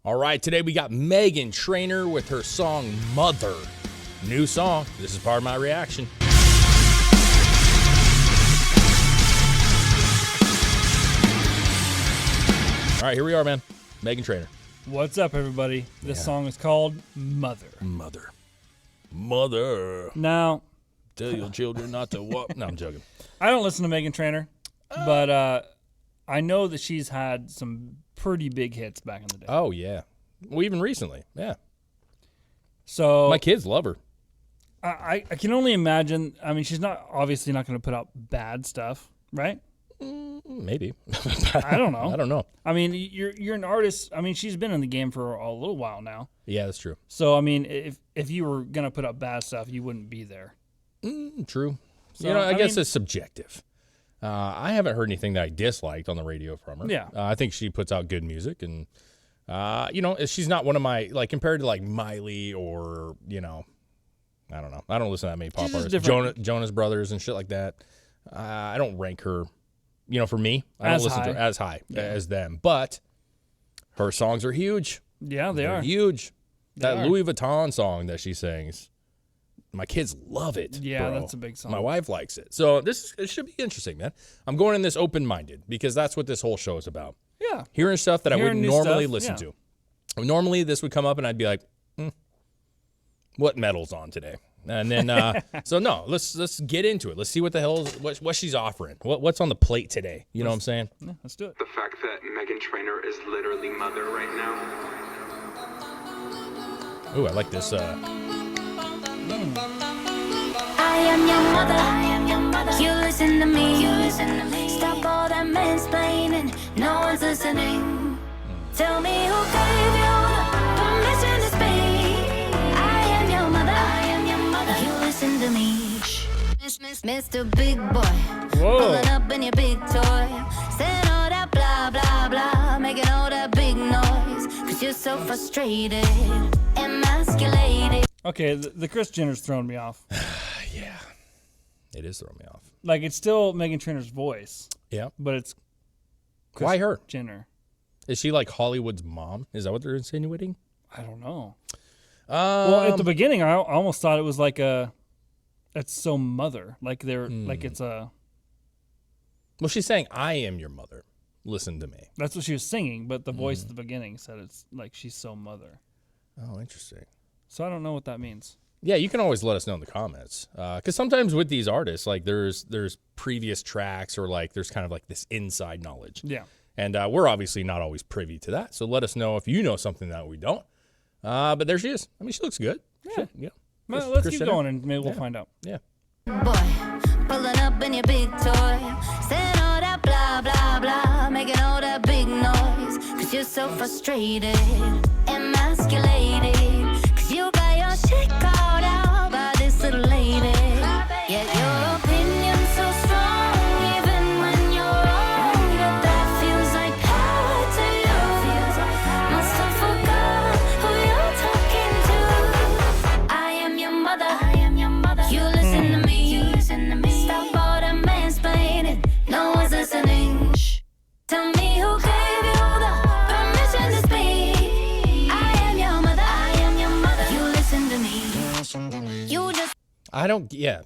All right, today we got MEGHAN Trainor with her song Mother. New song. This is part of my reaction. All right, here we are, man. MEGHAN Trainor. What's up, everybody? This song is called Mother. Mother. Now, Tell your children not to walk. No, I'm joking. I don't listen to MEGHAN Trainor, but I know that she's had some pretty big hits back in the day. Oh, yeah. Well, even recently. Yeah. So My kids love her. I can only imagine. I mean, she's obviously not going to put out bad stuff, right? Maybe. I don't know. I don't know. I mean, you're an artist. I mean, she's been in the game for a little while now. Yeah, that's true. So, I mean, if you were going to put up bad stuff, you wouldn't be there. True. So, I guess it's subjective. I haven't heard anything that I disliked on the radio from her. Yeah. I think she puts out good music, and she's not one of my, like, compared to like Miley or I don't know. I don't listen to that many pop artists. Jonas Brothers and shit like that. I don't rank her. For me, I don't listen to her as high as them. But her songs are huge. Yeah, they're huge. That Louis Vuitton song that she sings. My kids love it. Yeah, bro. that's a big song. My wife likes it. So it should be interesting, man. I'm going in this open-minded because that's what this whole show is about. Yeah. Hearing stuff that I wouldn't normally listen to. Normally, this would come up and I'd be like, what metal's on today? And then, so no, let's get into it. Let's see what the hell what she's offering. What's on the plate today? You know what I'm saying? Yeah, let's do it. The fact that MEGHAN Trainor is literally Mother right now. Ooh, I like this. I am your mother. You listen to me. Stop all that mansplaining. No one's listening. Tell me who gave you the permission to speak. I am your mother. You listen to me. Mr. Big Boy. Whoa. Pulling up in your big toy. Saying all that blah, blah, blah. Making all that big noise. Cause you're so frustrated. Emasculated. Okay, the Kris Jenner's throwing me off. Yeah, it is throwing me off. Like, it's still MEGHAN Trainor's voice. Yeah. But it's Kris Why her? Jenner. Is she like Hollywood's mom? Is that what they're insinuating? I don't know. Well, at the beginning, I almost thought it was like it's so Mother. Like they're like it's a. Well, she's saying, I am your mother. Listen to me. That's what she was singing, but the voice at the beginning said it's like she's so Mother. Oh, interesting. So I don't know what that means. Yeah, you can always let us know in the comments. Because sometimes with these artists, like there's previous tracks or like there's kind of like this inside knowledge. Yeah. And we're obviously not always privy to that. So let us know if you know something that we don't. But there she is. I mean, she looks good. Yeah. Well, let's keep going and maybe we'll find out. Yeah. Boy, pulling up in your big toy. Saying all that blah, blah, blah. Making all that big noise. Cause you're so frustrated. Emasculated. Cause you got your shit called out by this little lady. Yet your opinion's so strong. Even when you're wrong. Yet that feels like power to you. Must have forgot who you're talking to. I am your mother. You listen to me. Stop all that mansplaining. No one's listening. Shh. Tell me who gave you the permission to speak. I am your mother. You listen to me. You just. I don't, yeah.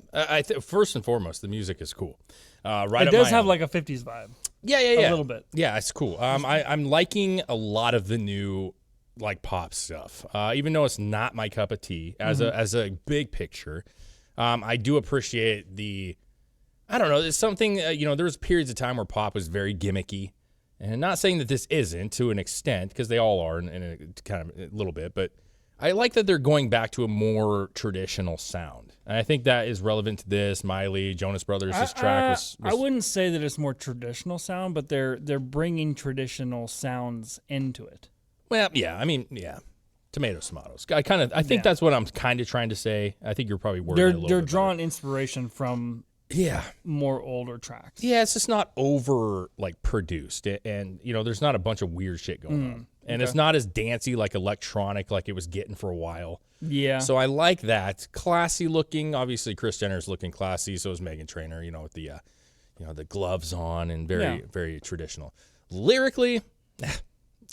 First and foremost, the music is cool. Right. It does have like a 50s vibe. Yeah. A little bit. Yeah, it's cool. I'm liking a lot of the new like pop stuff. Even though it's not my cup of tea as a big picture. I do appreciate I don't know, it's something, there was periods of time where pop was very gimmicky. And not saying that this isn't to an extent, because they all are in a kind of a little bit, but I like that they're going back to a more traditional sound. And I think that is relevant to this. Miley, Jonas Brothers, this track was I wouldn't say that it's more traditional sound, but they're bringing traditional sounds into it. Well, yeah, I mean, yeah. Tomatoes. I think that's what I'm kind of trying to say. I think you're probably wording it a little They're bit drawing inspiration from more older tracks. Yeah, it's just not over like produced, and there's not a bunch of weird shit going on, and it's not as dancey like electronic like it was getting for a while. Yeah. So I like that. Classy looking. Obviously, Kris Jenner's looking classy. So is MEGHAN Trainor. With the gloves on and very very traditional. Lyrically,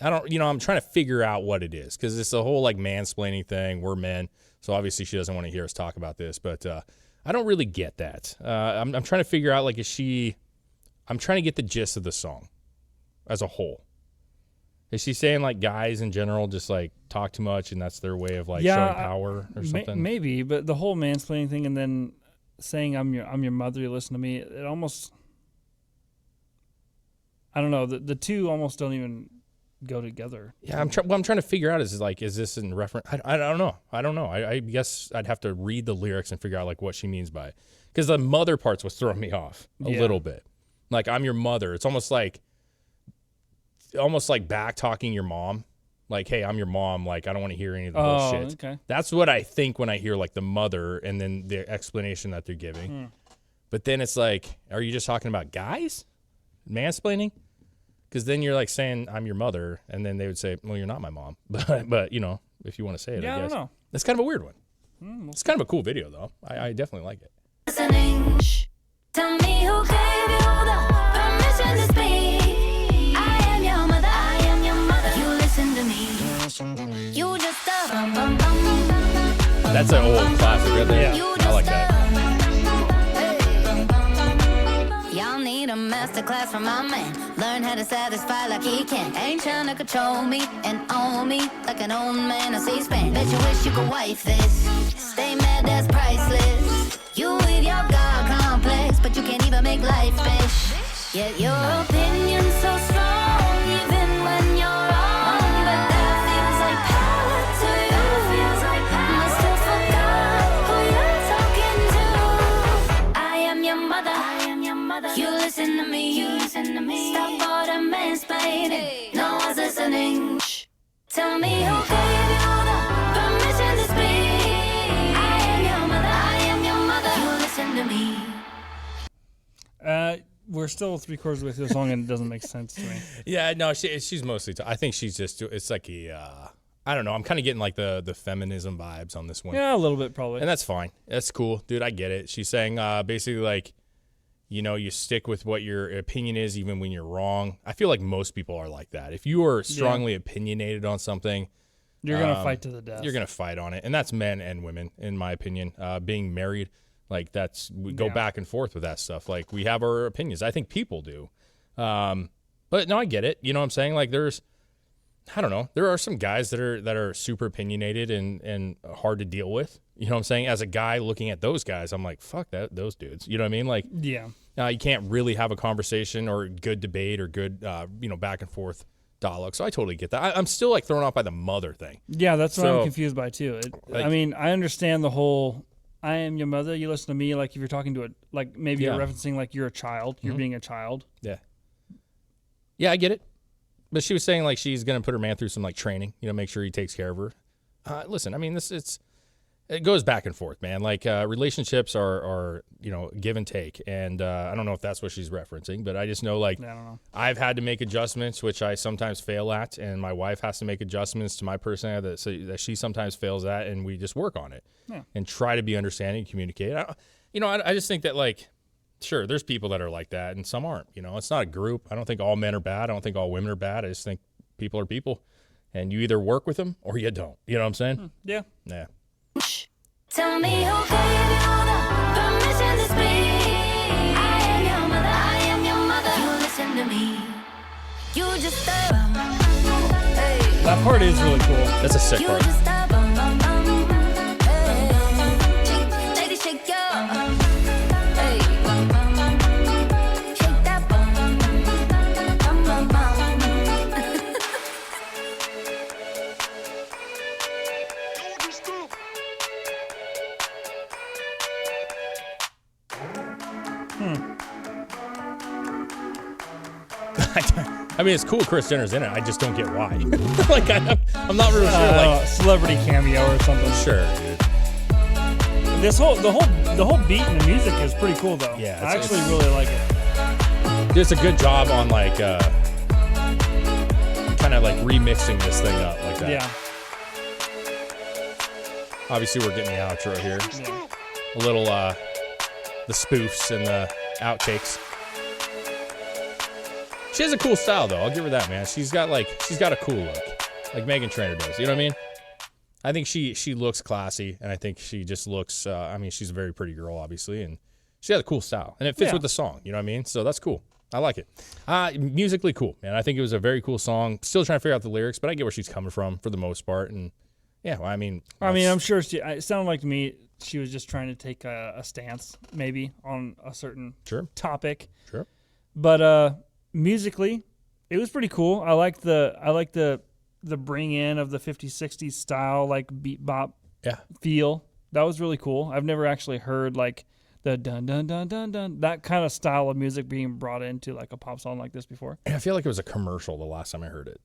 I'm trying to figure out what it is because it's the whole like mansplaining thing. We're men, so obviously she doesn't want to hear us talk about this, but I don't really get that. I'm trying to figure out like I'm trying to get the gist of the song as a whole. Is she saying like guys in general just like talk too much and that's their way of like showing power or something? Maybe, but the whole mansplaining thing and then saying I'm your mother, you listen to me, it almost, I don't know, the two almost don't even go together. Yeah, what I'm trying to figure out is this in reference? I don't know. I guess I'd have to read the lyrics and figure out like what she means by it. Because the mother parts was throwing me off a little bit. Like I'm your mother. It's almost like back talking your mom. Like, hey, I'm your mom. Like, I don't want to hear any of the bullshit. Okay. That's what I think when I hear like the mother and then the explanation that they're giving. But then it's like, are you just talking about guys? Mansplaining? Because then you're like saying I'm your mother, and then they would say, well, you're not my mom. But you know, if you want to say it, I guess. I don't know. That's kind of a weird one. It's kind of a cool video, though. I definitely like it. Listening. Tell me who gave you the permission to speak. I am your mother. I am your mother. You listen to me. You just That's an old classic right there. You I like that. Y'all need a masterclass from my man. Learn how to satisfy like he can. Ain't trying to control me and own me like an old man on C-SPAN. Bet you wish you could wife this. Stay mad, that's priceless. You with your God complex, but you can't even make life fish. Yet your opinion's so strong, even when you're wrong. But that feels like power to you. Must have forgot who you're talking to. I am your mother. I am your mother. You listen to me. You listen to me. Stop all the mansplaining. No one's listening. Shh. Tell me who gave you the permission to speak. I am your mother. I am your mother. You listen to me. We're still 3/4 of the way through the song and it doesn't make sense to me. Yeah, no, she's mostly. I think she's just. It's like I don't know. I'm kind of getting like the feminism vibes on this one. Yeah, a little bit probably. And that's fine. That's cool, dude. I get it. She's saying basically like, you know, you stick with what your opinion is even when you're wrong. I feel like most people are like that. If you are strongly opinionated on something, you're gonna fight to the death. You're gonna fight on it, and that's men and women, in my opinion. Being married, like we go back and forth with that stuff. Like we have our opinions. I think people do, but no, I get it. You know what I'm saying? Like I don't know. There are some guys that are super opinionated and hard to deal with. You know what I'm saying? As a guy looking at those guys, I'm like, fuck those dudes. You know what I mean? Like, yeah. You can't really have a conversation or good debate or good, back and forth dialogue. So I totally get that. I'm still like thrown off by the mother thing. Yeah, that's what I'm confused by too. I mean, I understand the whole I am your mother, you listen to me, like if you're talking to like maybe you're referencing like you're a child, you're being a child. Yeah. Yeah, I get it. But she was saying like she's going to put her man through some like training, make sure he takes care of her. Listen, I mean, it goes back and forth, man. Like relationships are give and take. And I don't know if that's what she's referencing, but I just know like I don't know. I've had to make adjustments, which I sometimes fail at. And my wife has to make adjustments to my personality that she sometimes fails at. And we just work on it and try to be understanding and communicate. I just think that like, sure, there's people that are like that and some aren't. It's not a group. I don't think all men are bad. I don't think all women are bad. I just think people are people. And you either work with them or you don't. You know what I'm saying? Yeah. Yeah. Tell me who gave you the permission to speak. I am your mother. I am your mother. You listen to me. You just That part is really cool. That's a sick part. Lady, shake your I mean, it's cool Kris Jenner's in it. I just don't get why. Like, I'm not really sure. Like celebrity cameo or something. Sure, dude. The whole beat and the music is pretty cool, though. Yeah, I actually really like it. It's a good job on like kind of like remixing this thing up like that. Yeah. Obviously, we're getting the outro here. Yeah. A little the spoofs and the outtakes. She has a cool style, though. I'll give her that, man. She's got a cool look, like Meghan Trainor does. You know what I mean? I think she looks classy, and I think she just looks. I mean, she's a very pretty girl, obviously, and she has a cool style, and it fits with the song. You know what I mean? So that's cool. I like it. Musically cool, man. I think it was a very cool song. Still trying to figure out the lyrics, but I get where she's coming from for the most part, and yeah, well, I mean, I'm sure it sounded like to me she was just trying to take a stance, maybe on a certain topic. Sure. But musically, it was pretty cool. I like the bring in of the 50s, 60s style, like beat bop feel. That was really cool. I've never actually heard like the dun dun dun dun dun, that kind of style of music being brought into like a pop song like this before. I feel like it was a commercial the last time I heard it.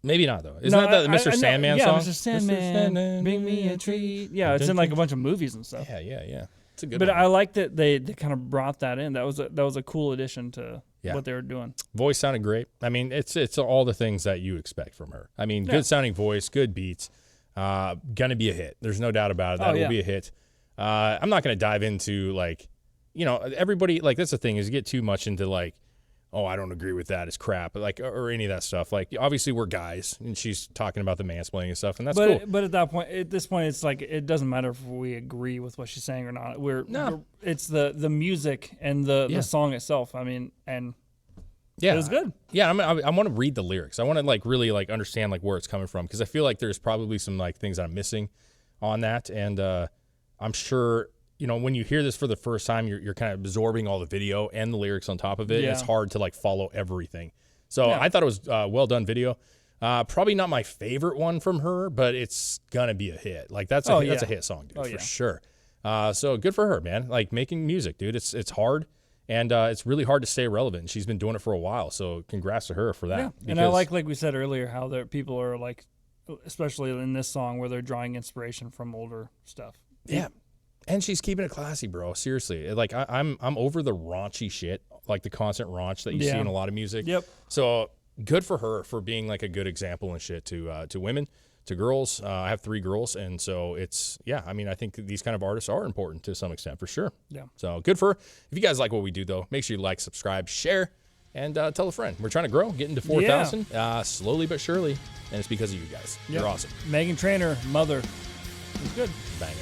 Maybe not, though. Isn't that the Mr. Sandman song? Yeah, Mr. Sandman, bring me a treat. Yeah, it's in like a bunch of movies and stuff. Yeah. It's a good one. But I like that they kind of brought that in. That was a cool addition to what they were doing. Voice sounded great. I mean, it's all the things that you expect from her. I mean, good sounding voice, good beats. Gonna be a hit. There's no doubt about it. That will be a hit. I'm not gonna dive into like, everybody, like, that's the thing is you get too much into like, oh, I don't agree with that. It's crap, like, or any of that stuff. Like, obviously we're guys, and she's talking about the mansplaining and stuff, and that's cool. But at this point, it's like it doesn't matter if we agree with what she's saying or not. It's the music and the song itself. I mean, and it was good. Yeah, I want to read the lyrics. I want to like really like understand like where it's coming from, because I feel like there's probably some like things that I'm missing on that, and I'm sure. When you hear this for the first time, you're kind of absorbing all the video and the lyrics on top of it. Yeah. And it's hard to like follow everything. So I thought it was a well done video. Probably not my favorite one from her, but it's gonna be a hit. Like that's a hit song, dude, for sure. So good for her, man. Like making music, dude. It's hard, and it's really hard to stay relevant. She's been doing it for a while, so congrats to her for that. Yeah. And I like we said earlier, how people are like, especially in this song, where they're drawing inspiration from older stuff. Yeah. And she's keeping it classy, bro. Seriously, like I'm over the raunchy shit, like the constant raunch that you see in a lot of music. Yep. So good for her for being like a good example and shit to women, to girls. I have 3 girls, and so it's I mean, I think these kind of artists are important to some extent for sure. Yeah. So good for her. If you guys like what we do, though, make sure you like, subscribe, share, and tell a friend. We're trying to grow, get into 4,000 slowly but surely, and it's because of you guys. You're awesome. Meghan Trainor, Mother, it's good. Banging.